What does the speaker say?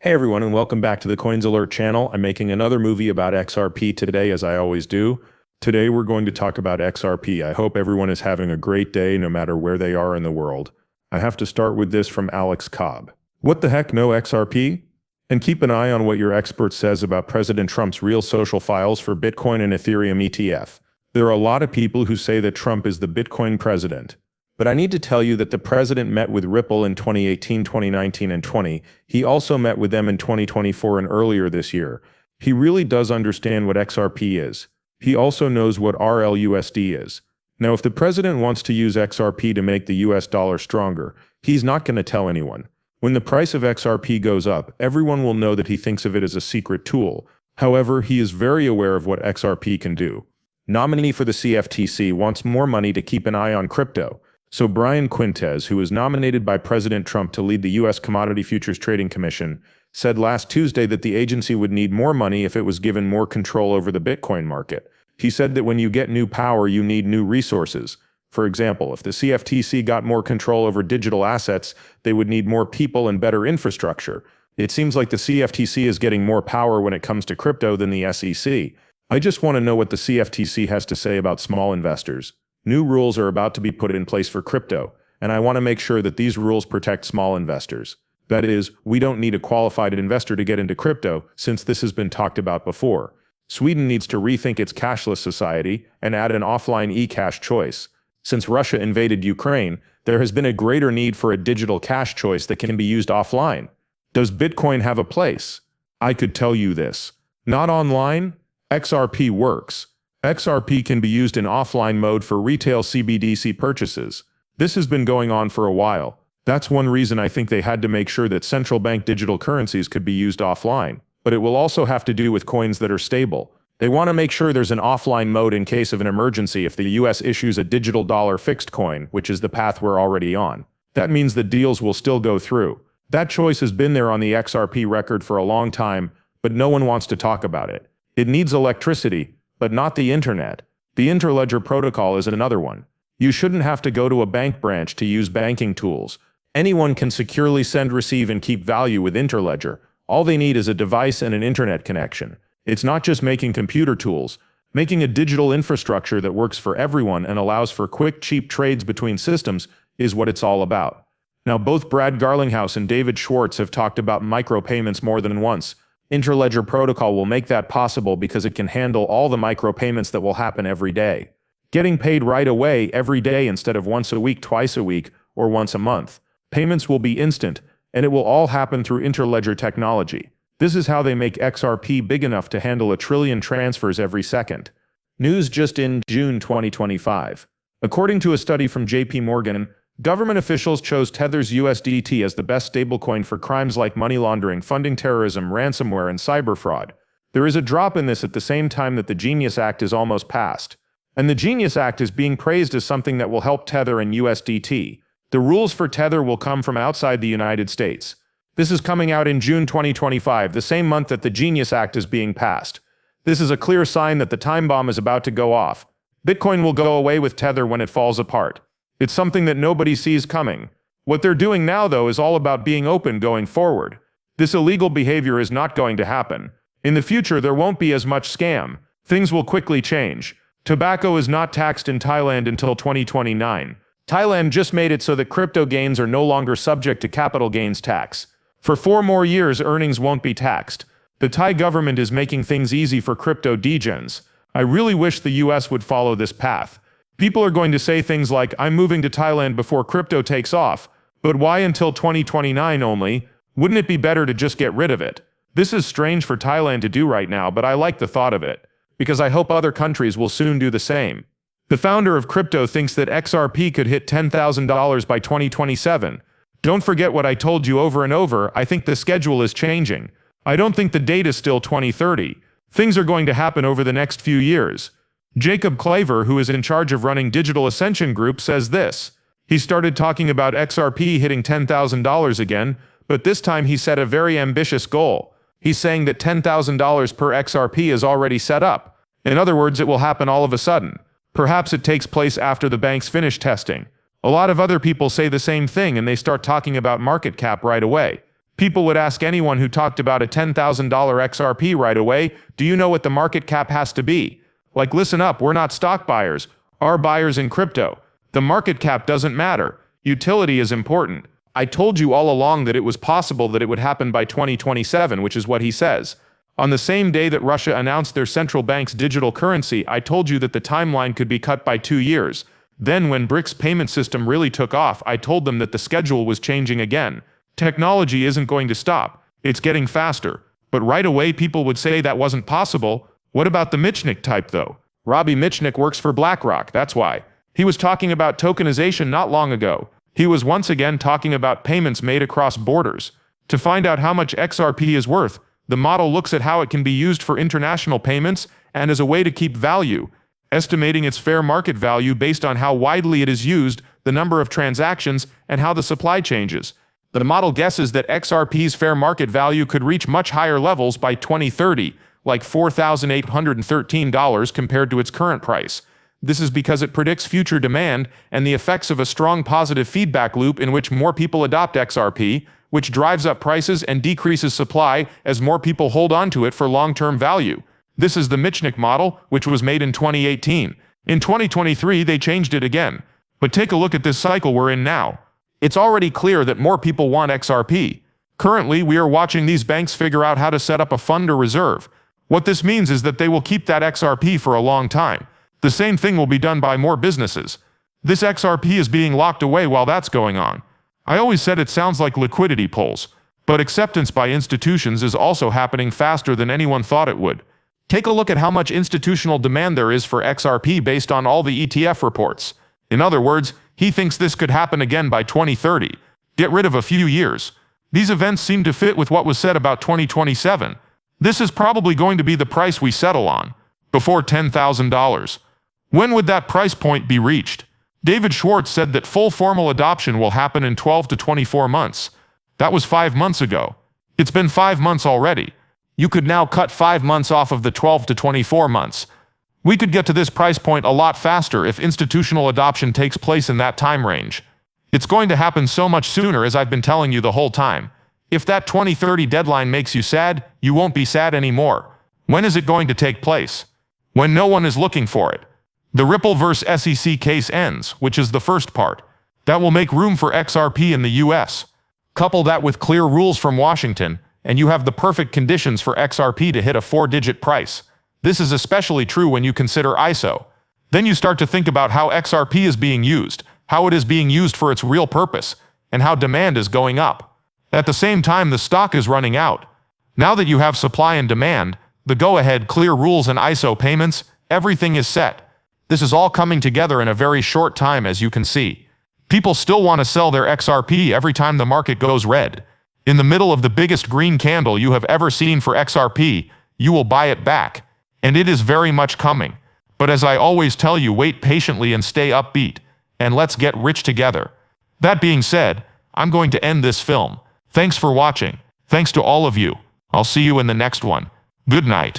Hey everyone, and welcome back to the Coins Alert channel. I'm making another movie about XRP today, as I always do. Today we're going to talk about XRP. I hope everyone is having a great day no matter where they are in the world. I have to start with this from Alex Cobb. What the heck, no XRP? And keep an eye on what your expert says about President Trump's real social files for Bitcoin and Ethereum ETF. There are a lot of people who say that Trump is the Bitcoin president. But I need to tell you that the president met with Ripple in 2018, 2019, and 20. He also met with them in 2024 and earlier this year. He really does understand what XRP is. He also knows what RLUSD is. Now, if the president wants to use XRP to make the US dollar stronger, he's not going to tell anyone. When the price of XRP goes up, everyone will know that he thinks of it as a secret tool. However, he is very aware of what XRP can do. Nominee for the CFTC wants more money to keep an eye on crypto. So Brian Quintes, who was nominated by President Trump to lead the U.S. Commodity Futures Trading Commission, said last Tuesday that the agency would need more money if it was given more control over the Bitcoin market. He said that when you get new power, you need new resources. For example, if the CFTC got more control over digital assets, they would need more people and better infrastructure. It seems like the CFTC is getting more power when it comes to crypto than the SEC. I just want to know what the CFTC has to say about small investors. New rules are about to be put in place for crypto, and I want to make sure that these rules protect small investors. That is, we don't need a qualified investor to get into crypto, since this has been talked about before. Sweden needs to rethink its cashless society and add an offline e-cash choice. Since Russia invaded Ukraine, there has been a greater need for a digital cash choice that can be used offline. Does Bitcoin have a place? I could tell you this. Not online? XRP works. XRP can be used in offline mode for retail CBDC purchases. This has been going on for a while. That's one reason I think they had to make sure that central bank digital currencies could be used offline. But it will also have to do with coins that are stable. They want to make sure there's an offline mode in case of an emergency if the US issues a digital dollar fixed coin, which is the path we're already on. That means that deals will still go through. That choice has been there on the XRP record for a long time, but no one wants to talk about it. It needs electricity, but not the internet. The interledger protocol is another one. You shouldn't have to go to a bank branch to use banking tools. Anyone can securely send, receive, and keep value with interledger. All they need is a device and an internet connection. It's not just making computer tools. Making a digital infrastructure that works for everyone and allows for quick, cheap trades between systems is what it's all about. Now, both Brad Garlinghouse and David Schwartz have talked about micropayments more than once. Interledger protocol will make that possible because it can handle all the micropayments that will happen every day. Getting paid right away every day instead of once a week, twice a week, or once a month. Payments will be instant, and it will all happen through interledger technology. This is how they make XRP big enough to handle 1 trillion transfers every second. News just in June 2025. According to a study from JP Morgan, government officials chose Tether's USDT as the best stablecoin for crimes like money laundering, funding terrorism, ransomware, and cyber fraud. There is a drop in this at the same time that the Genius Act is almost passed. And the Genius Act is being praised as something that will help Tether and USDT. The rules for Tether will come from outside the United States. This is coming out in June 2025, the same month that the Genius Act is being passed. This is a clear sign that the time bomb is about to go off. Bitcoin will go away with Tether when it falls apart. It's something that nobody sees coming. What they're doing now, though, is all about being open going forward. This illegal behavior is not going to happen. In the future, there won't be as much scam. Things will quickly change. Tobacco is not taxed in Thailand until 2029. Thailand just made it so that crypto gains are no longer subject to capital gains tax. For 4 more years, earnings won't be taxed. The Thai government is making things easy for crypto degens. I really wish the US would follow this path. People are going to say things like, I'm moving to Thailand before crypto takes off. But why until 2029 only? Wouldn't it be better to just get rid of it? This is strange for Thailand to do right now, but I like the thought of it. Because I hope other countries will soon do the same. The founder of crypto thinks that XRP could hit $10,000 by 2027. Don't forget what I told you over and over, I think the schedule is changing. I don't think the date is still 2030. Things are going to happen over the next few years. Jacob Claver, who is in charge of running Digital Ascension Group, says this. He started talking about XRP hitting $10,000 again, but this time he set a very ambitious goal. He's saying that $10,000 per XRP is already set up. In other words, it will happen all of a sudden. Perhaps it takes place after the banks finish testing. A lot of other people say the same thing and they start talking about market cap right away. People would ask anyone who talked about a $10,000 XRP right away, do you know what the market cap has to be? Like, listen up, we're not stock buyers. Our buyers in crypto. The market cap doesn't matter. Utility is important. I told you all along that it was possible that it would happen by 2027, which is what he says. On the same day that Russia announced their central bank's digital currency, I told you that the timeline could be cut by 2 years. Then when BRICS payment system really took off, I told them that the schedule was changing again. Technology isn't going to stop. It's getting faster. But right away people would say that wasn't possible. What about the Michnik type though? Robbie Michnik works for BlackRock, that's why. He was talking about tokenization not long ago. He was once again talking about payments made across borders. To find out how much XRP is worth, the model looks at how it can be used for international payments and as a way to keep value, estimating its fair market value based on how widely it is used, the number of transactions, and how the supply changes. The model guesses that XRP's fair market value could reach much higher levels by 2030, like $4,813 compared to its current price. This is because it predicts future demand and the effects of a strong positive feedback loop in which more people adopt XRP, which drives up prices and decreases supply as more people hold on to it for long-term value. This is the Michnik model, which was made in 2018. In 2023, they changed it again. But take a look at this cycle we're in now. It's already clear that more people want XRP. Currently, we are watching these banks figure out how to set up a fund or reserve. What this means is that they will keep that XRP for a long time. The same thing will be done by more businesses. This XRP is being locked away while that's going on. I always said it sounds like liquidity pools, but acceptance by institutions is also happening faster than anyone thought it would. Take a look at how much institutional demand there is for XRP based on all the ETF reports. In other words, he thinks this could happen again by 2030. Get rid of a few years. These events seem to fit with what was said about 2027. This is probably going to be the price we settle on, before $10,000. When would that price point be reached? David Schwartz said that full formal adoption will happen in 12 to 24 months. That was 5 months ago. It's been 5 months already. You could now cut 5 months off of the 12 to 24 months. We could get to this price point a lot faster if institutional adoption takes place in that time range. It's going to happen so much sooner, as I've been telling you the whole time. If that 2030 deadline makes you sad, you won't be sad anymore. When is it going to take place? When no one is looking for it. The Ripple vs. SEC case ends, which is the first part. That will make room for XRP in the US. Couple that with clear rules from Washington, and you have the perfect conditions for XRP to hit a 4-digit price. This is especially true when you consider ISO. Then you start to think about how XRP is being used, how it is being used for its real purpose, and how demand is going up. At the same time, the stock is running out. Now that you have supply and demand, the go-ahead, clear rules and ISO payments, everything is set. This is all coming together in a very short time, as you can see. People still want to sell their XRP every time the market goes red. In the middle of the biggest green candle you have ever seen for XRP, you will buy it back. And it is very much coming. But as I always tell you, wait patiently and stay upbeat. And let's get rich together. That being said, I'm going to end this film. Thanks for watching. Thanks to all of you. I'll see you in the next one. Good night.